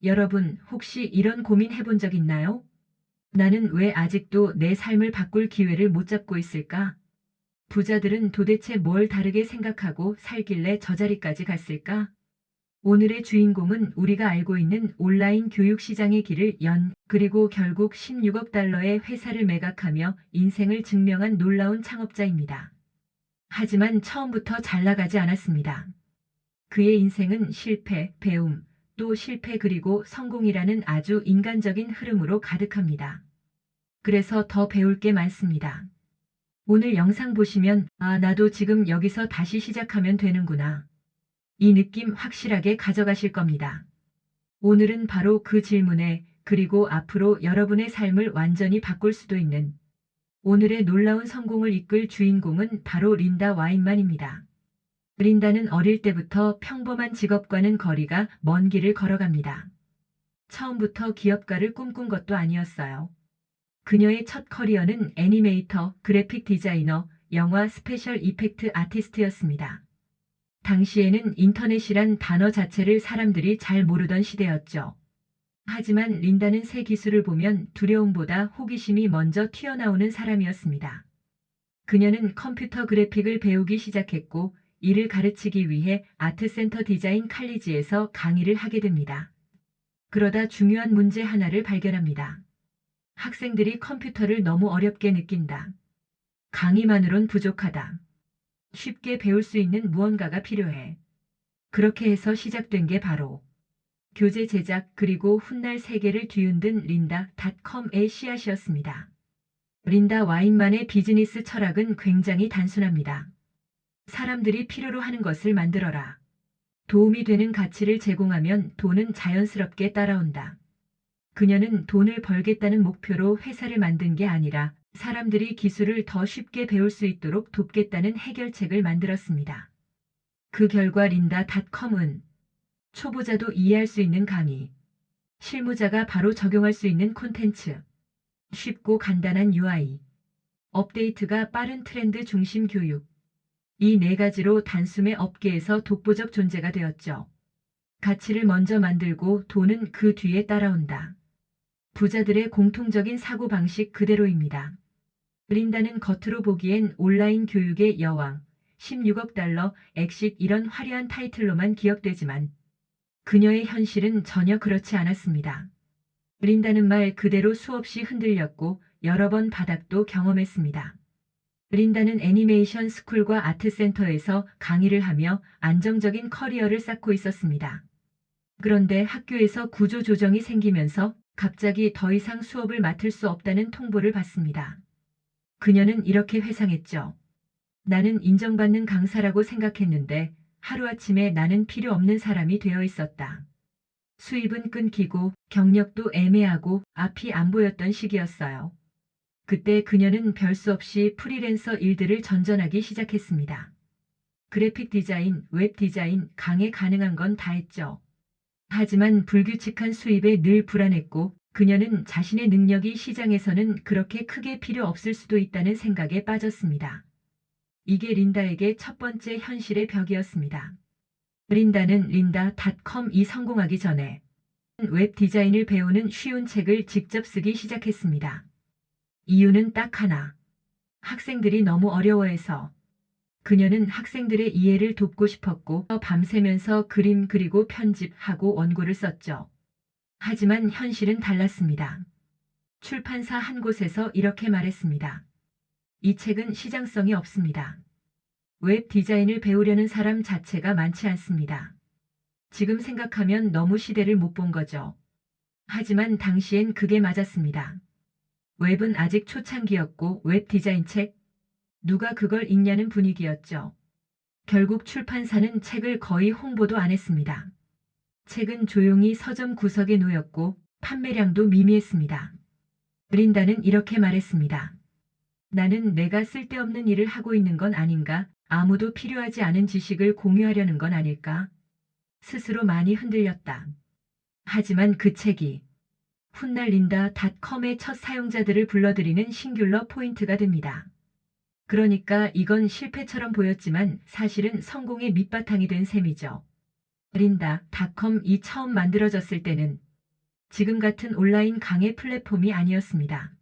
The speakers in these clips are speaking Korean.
여러분, 혹시 이런 고민 해본 적 있나요? 나는 왜 아직도 내 삶을 바꿀 기회를 못 잡고 있을까? 부자들은 도대체 뭘 다르게 생각하고 살길래 저 자리까지 갔을까? 오늘의 주인공은 우리가 알고 있는 온라인 교육 시장의 길을 그리고 결국 16억 달러의 회사를 매각하며 인생을 증명한 놀라운 창업자입니다. 하지만 처음부터 잘 나가지 않았습니다. 그의 인생은 실패, 배움, 또 실패 그리고 성공이라는 아주 인간적인 흐름으로 가득합니다. 그래서 더 배울 게 많습니다. 오늘 영상 보시면 나도 지금 여기서 다시 시작하면 되는구나. 이 느낌 확실하게 가져가실 겁니다. 오늘은 바로 그 질문에 그리고 앞으로 여러분의 삶을 완전히 바꿀 수도 있는 오늘의 놀라운 성공을 이끌 주인공은 바로 린다 와인만입니다. 린다는 어릴 때부터 평범한 직업과는 거리가 먼 길을 걸어갑니다. 처음부터 기업가를 꿈꾼 것도 아니었어요. 그녀의 첫 커리어는 애니메이터, 그래픽 디자이너, 영화 스페셜 이펙트 아티스트였습니다. 당시에는 인터넷이란 단어 자체를 사람들이 잘 모르던 시대였죠. 하지만 린다는 새 기술을 보면 두려움보다 호기심이 먼저 튀어나오는 사람이었습니다. 그녀는 컴퓨터 그래픽을 배우기 시작했고 이를 가르치기 위해 아트센터 디자인 칼리지에서 강의를 하게 됩니다. 그러다 중요한 문제 하나를 발견합니다. 학생들이 컴퓨터를 너무 어렵게 느낀다. 강의만으론 부족하다. 쉽게 배울 수 있는 무언가가 필요해. 그렇게 해서 시작된 게 바로 교재 제작 그리고 훗날 세계를 뒤흔든 린다닷컴의 씨앗이었습니다. 린다 와인만의 비즈니스 철학은 굉장히 단순합니다. 사람들이 필요로 하는 것을 만들어라. 도움이 되는 가치를 제공하면 돈은 자연스럽게 따라온다. 그녀는 돈을 벌겠다는 목표로 회사를 만든 게 아니라 사람들이 기술을 더 쉽게 배울 수 있도록 돕겠다는 해결책을 만들었습니다. 그 결과 린다닷컴은 초보자도 이해할 수 있는 강의, 실무자가 바로 적용할 수 있는 콘텐츠, 쉽고 간단한 UI, 업데이트가 빠른 트렌드 중심 교육, 이 네 가지로 단숨에 업계에서 독보적 존재가 되었죠. 가치를 먼저 만들고 돈은 그 뒤에 따라온다. 부자들의 공통적인 사고방식 그대로입니다. 린다는 겉으로 보기엔 온라인 교육의 여왕, 16억 달러, 엑식 이런 화려한 타이틀로만 기억되지만 그녀의 현실은 전혀 그렇지 않았습니다. 린다는 말 그대로 수없이 흔들렸고 여러 번 바닥도 경험했습니다. 린다는 애니메이션 스쿨과 아트센터에서 강의를 하며 안정적인 커리어를 쌓고 있었습니다. 그런데 학교에서 구조조정이 생기면서 갑자기 더 이상 수업을 맡을 수 없다는 통보를 받습니다. 그녀는 이렇게 회상했죠. 나는 인정받는 강사라고 생각했는데 하루아침에 나는 필요 없는 사람이 되어 있었다. 수입은 끊기고 경력도 애매하고 앞이 안 보였던 시기였어요. 그때 그녀는 별 수 없이 프리랜서 일들을 전전하기 시작했습니다. 그래픽 디자인, 웹 디자인, 강의 가능한 건 다 했죠. 하지만 불규칙한 수입에 늘 불안했고 그녀는 자신의 능력이 시장에서는 그렇게 크게 필요 없을 수도 있다는 생각에 빠졌습니다. 이게 린다에게 첫 번째 현실의 벽이었습니다. 린다는 린다닷컴이 성공하기 전에 웹 디자인을 배우는 쉬운 책을 직접 쓰기 시작했습니다. 이유는 딱 하나. 학생들이 너무 어려워해서. 그녀는 학생들의 이해를 돕고 싶었고 밤새면서 그림 그리고 편집하고 원고를 썼죠. 하지만 현실은 달랐습니다. 출판사 한 곳에서 이렇게 말했습니다. 이 책은 시장성이 없습니다. 웹 디자인을 배우려는 사람 자체가 많지 않습니다. 지금 생각하면 너무 시대를 못 본 거죠. 하지만 당시엔 그게 맞았습니다. 웹은 아직 초창기였고 웹 디자인 책? 누가 그걸 읽냐는 분위기였죠. 결국 출판사는 책을 거의 홍보도 안 했습니다. 책은 조용히 서점 구석에 놓였고 판매량도 미미했습니다. 린다는 이렇게 말했습니다. 나는 내가 쓸데없는 일을 하고 있는 건 아닌가? 아무도 필요하지 않은 지식을 공유하려는 건 아닐까? 스스로 많이 흔들렸다. 하지만 그 책이 훗날 린다닷컴의 첫 사용자들을 불러들이는 싱귤러 포인트가 됩니다. 그러니까 이건 실패처럼 보였지만 사실은 성공의 밑바탕이 된 셈이죠. 린다닷컴이 처음 만들어졌을 때는 지금 같은 온라인 강의 플랫폼이 아니었습니다.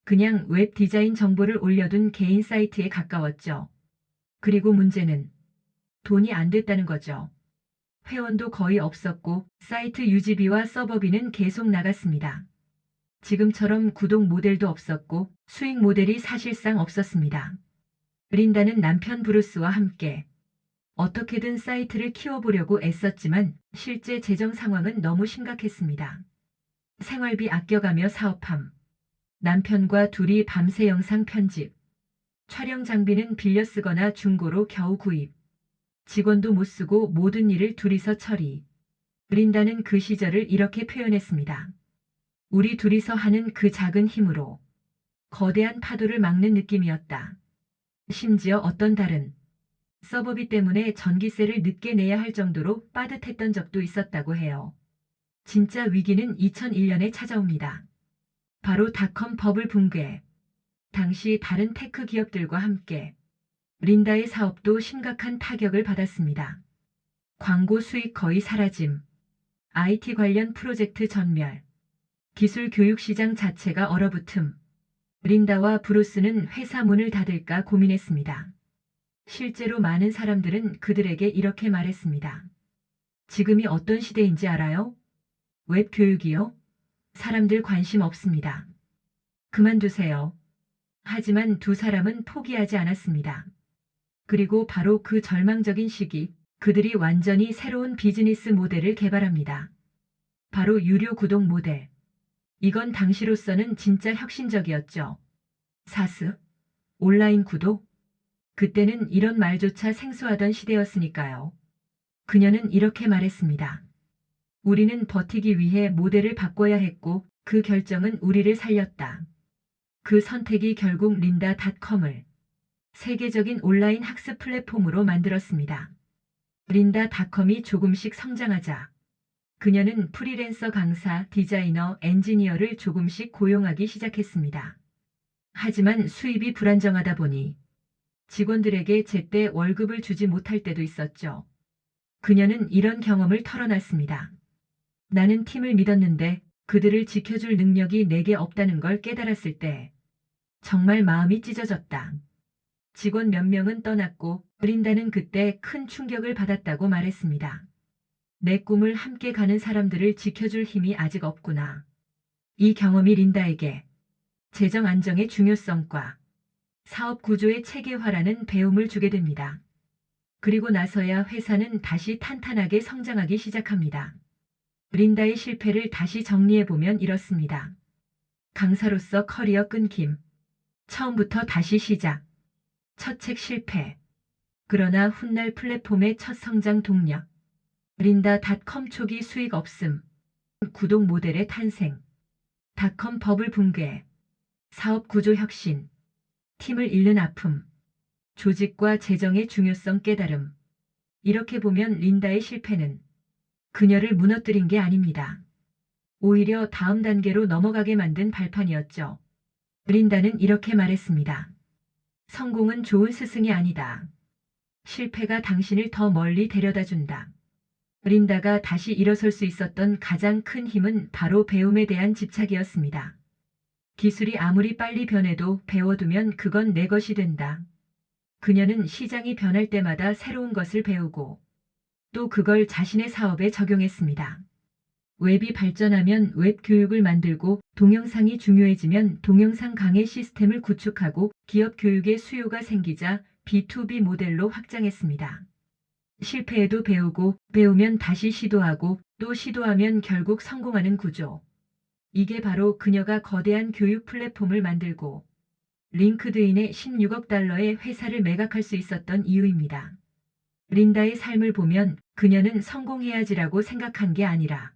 그냥 웹 디자인 정보를 올려둔 개인 사이트에 가까웠죠. 그리고 문제는 돈이 안 됐다는 거죠. 회원도 거의 없었고 사이트 유지비와 서버비는 계속 나갔습니다. 지금처럼 구독 모델도 없었고 수익 모델이 사실상 없었습니다. 린다는 남편 브루스와 함께 어떻게든 사이트를 키워보려고 애썼지만 실제 재정 상황은 너무 심각했습니다. 생활비 아껴가며 사업함. 남편과 둘이 밤새 영상 편집. 촬영 장비는 빌려 쓰거나 중고로 겨우 구입. 직원도 못 쓰고 모든 일을 둘이서 처리. 린다는 그 시절을 이렇게 표현했습니다. 우리 둘이서 하는 그 작은 힘으로 거대한 파도를 막는 느낌이었다. 심지어 어떤 달은 서버비 때문에 전기세를 늦게 내야 할 정도로 빠듯했던 적도 있었다고 해요. 진짜 위기는 2001년에 찾아옵니다. 바로 닷컴 버블 붕괴. 당시 다른 테크 기업들과 함께 린다의 사업도 심각한 타격을 받았습니다. 광고 수익 거의 사라짐. IT 관련 프로젝트 전멸. 기술 교육 시장 자체가 얼어붙음. 린다와 브루스는 회사 문을 닫을까 고민했습니다. 실제로 많은 사람들은 그들에게 이렇게 말했습니다. 지금이 어떤 시대인지 알아요? 웹 교육이요? 사람들 관심 없습니다. 그만두세요. 하지만 두 사람은 포기하지 않았습니다. 그리고 바로 그 절망적인 시기, 그들이 완전히 새로운 비즈니스 모델을 개발합니다. 바로 유료 구독 모델. 이건 당시로서는 진짜 혁신적이었죠. 사스, 온라인 구독. 그때는 이런 말조차 생소하던 시대였으니까요. 그녀는 이렇게 말했습니다. 우리는 버티기 위해 모델을 바꿔야 했고 그 결정은 우리를 살렸다. 그 선택이 결국 린다닷컴을 세계적인 온라인 학습 플랫폼으로 만들었습니다. 린다닷컴이 조금씩 성장하자 그녀는 프리랜서 강사, 디자이너, 엔지니어를 조금씩 고용하기 시작했습니다. 하지만 수입이 불안정하다 보니 직원들에게 제때 월급을 주지 못할 때도 있었죠. 그녀는 이런 경험을 털어놨습니다. 나는 팀을 믿었는데 그들을 지켜줄 능력이 내게 없다는 걸 깨달았을 때 정말 마음이 찢어졌다. 직원 몇 명은 떠났고 린다는 그때 큰 충격을 받았다고 말했습니다. 내 꿈을 함께 가는 사람들을 지켜줄 힘이 아직 없구나. 이 경험이 린다에게 재정 안정의 중요성과 사업 구조의 체계화라는 배움을 주게 됩니다. 그리고 나서야 회사는 다시 탄탄하게 성장하기 시작합니다. 린다의 실패를 다시 정리해보면 이렇습니다. 강사로서 커리어 끊김. 처음부터 다시 시작. 첫 책 실패. 그러나 훗날 플랫폼의 첫 성장 동력. 린다닷컴 초기 수익 없음. 구독 모델의 탄생. 닷컴 버블 붕괴. 사업 구조 혁신. 팀을 잃는 아픔. 조직과 재정의 중요성 깨달음. 이렇게 보면 린다의 실패는 그녀를 무너뜨린 게 아닙니다. 오히려 다음 단계로 넘어가게 만든 발판이었죠. 린다는 이렇게 말했습니다. 성공은 좋은 스승이 아니다. 실패가 당신을 더 멀리 데려다 준다. 린다가 다시 일어설 수 있었던 가장 큰 힘은 바로 배움에 대한 집착이었습니다. 기술이 아무리 빨리 변해도 배워두면 그건 내 것이 된다. 그녀는 시장이 변할 때마다 새로운 것을 배우고 또 그걸 자신의 사업에 적용했습니다. 웹이 발전하면 웹 교육을 만들고 동영상이 중요해지면 동영상 강의 시스템을 구축하고 기업 교육의 수요가 생기자 B2B 모델로 확장했습니다. 실패해도 배우고 배우면 다시 시도하고 또 시도하면 결국 성공하는 구조. 이게 바로 그녀가 거대한 교육 플랫폼을 만들고 링크드인에 16억 달러의 회사를 매각할 수 있었던 이유입니다. 린다의 삶을 보면 그녀는 성공해야지라고 생각한 게 아니라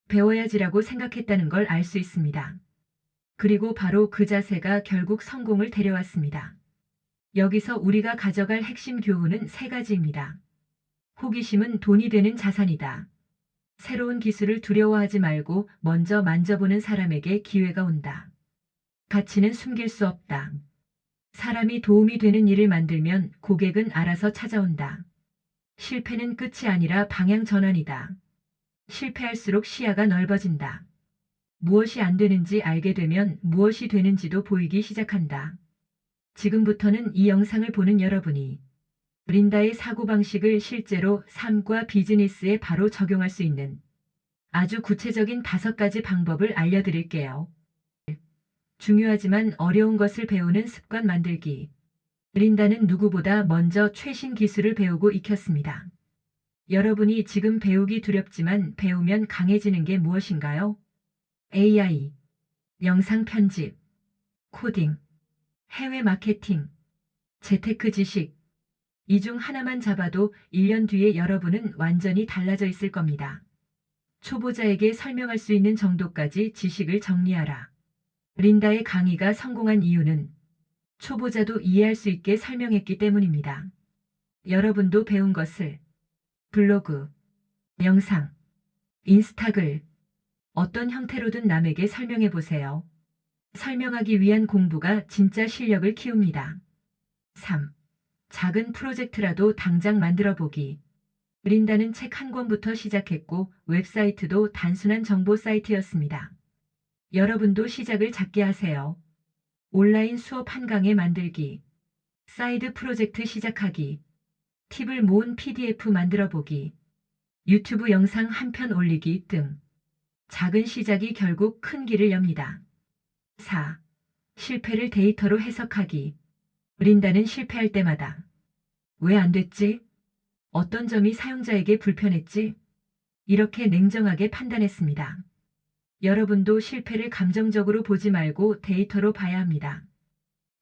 배워야지라고 생각했다는 걸 알 수 있습니다. 그리고 바로 그 자세가 결국 성공을 데려왔습니다. 여기서 우리가 가져갈 핵심 교훈은 세 가지입니다. 호기심은 돈이 되는 자산이다. 새로운 기술을 두려워하지 말고 먼저 만져보는 사람에게 기회가 온다. 가치는 숨길 수 없다. 사람이 도움이 되는 일을 만들면 고객은 알아서 찾아온다. 실패는 끝이 아니라 방향 전환이다. 실패할수록 시야가 넓어진다. 무엇이 안 되는지 알게 되면 무엇이 되는지도 보이기 시작한다. 지금부터는 이 영상을 보는 여러분이 린다의 사고방식을 실제로 삶과 비즈니스에 바로 적용할 수 있는 아주 구체적인 5가지 방법을 알려드릴게요. 중요하지만 어려운 것을 배우는 습관 만들기. 린다는 누구보다 먼저 최신 기술을 배우고 익혔습니다. 여러분이 지금 배우기 두렵지만 배우면 강해지는 게 무엇인가요? AI, 영상 편집, 코딩, 해외 마케팅, 재테크 지식. 이 중 하나만 잡아도 1년 뒤에 여러분은 완전히 달라져 있을 겁니다. 초보자에게 설명할 수 있는 정도까지 지식을 정리하라. 린다의 강의가 성공한 이유는 초보자도 이해할 수 있게 설명했기 때문입니다. 여러분도 배운 것을 블로그, 영상, 인스타글, 어떤 형태로든 남에게 설명해 보세요. 설명하기 위한 공부가 진짜 실력을 키웁니다. 3. 작은 프로젝트라도 당장 만들어 보기. 린다는 책 한 권부터 시작했고 웹사이트도 단순한 정보 사이트였습니다. 여러분도 시작을 작게 하세요. 온라인 수업 한 강의 만들기, 사이드 프로젝트 시작하기, 팁을 모은 PDF 만들어 보기, 유튜브 영상 한 편 올리기 등 작은 시작이 결국 큰 길을 엽니다. 4. 실패를 데이터로 해석하기. 린다는 실패할 때마다 왜 안 됐지? 어떤 점이 사용자에게 불편했지? 이렇게 냉정하게 판단했습니다. 여러분도 실패를 감정적으로 보지 말고 데이터로 봐야 합니다.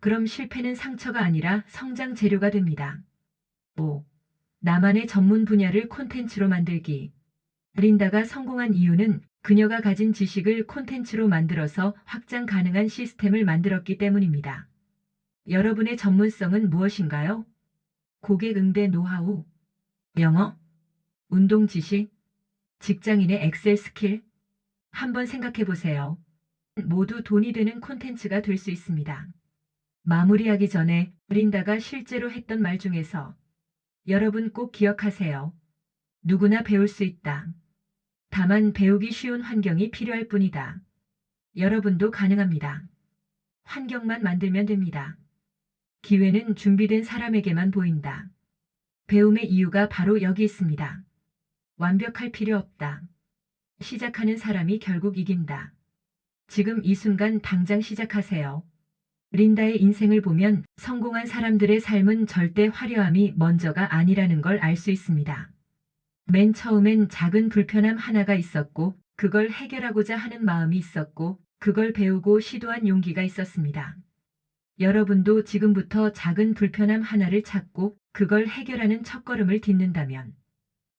그럼 실패는 상처가 아니라 성장 재료가 됩니다. 5. 나만의 전문 분야를 콘텐츠로 만들기. 린다가 성공한 이유는 그녀가 가진 지식을 콘텐츠로 만들어서 확장 가능한 시스템을 만들었기 때문입니다. 여러분의 전문성은 무엇인가요? 고객 응대 노하우, 영어, 운동 지식, 직장인의 엑셀 스킬? 한번 생각해 보세요. 모두 돈이 되는 콘텐츠가 될 수 있습니다. 마무리하기 전에 린다가 실제로 했던 말 중에서 여러분 꼭 기억하세요. 누구나 배울 수 있다. 다만 배우기 쉬운 환경이 필요할 뿐이다. 여러분도 가능합니다. 환경만 만들면 됩니다. 기회는 준비된 사람에게만 보인다. 배움의 이유가 바로 여기 있습니다. 완벽할 필요 없다. 시작하는 사람이 결국 이긴다. 지금 이 순간 당장 시작하세요. 린다의 인생을 보면 성공한 사람들의 삶은 절대 화려함이 먼저가 아니라는 걸 알 수 있습니다. 맨 처음엔 작은 불편함 하나가 있었고 그걸 해결하고자 하는 마음이 있었고 그걸 배우고 시도한 용기가 있었습니다. 여러분도 지금부터 작은 불편함 하나를 찾고 그걸 해결하는 첫걸음을 딛는다면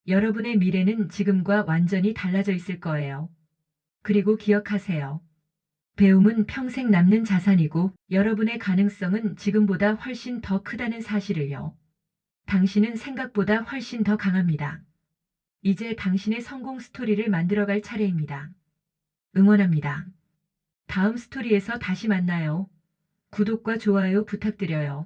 여러분의 미래는 지금과 완전히 달라져 있을 거예요. 그리고 기억하세요. 배움은 평생 남는 자산이고 여러분의 가능성은 지금보다 훨씬 더 크다는 사실을요. 당신은 생각보다 훨씬 더 강합니다. 이제 당신의 성공 스토리를 만들어갈 차례입니다. 응원합니다. 다음 스토리에서 다시 만나요. 구독과 좋아요 부탁드려요.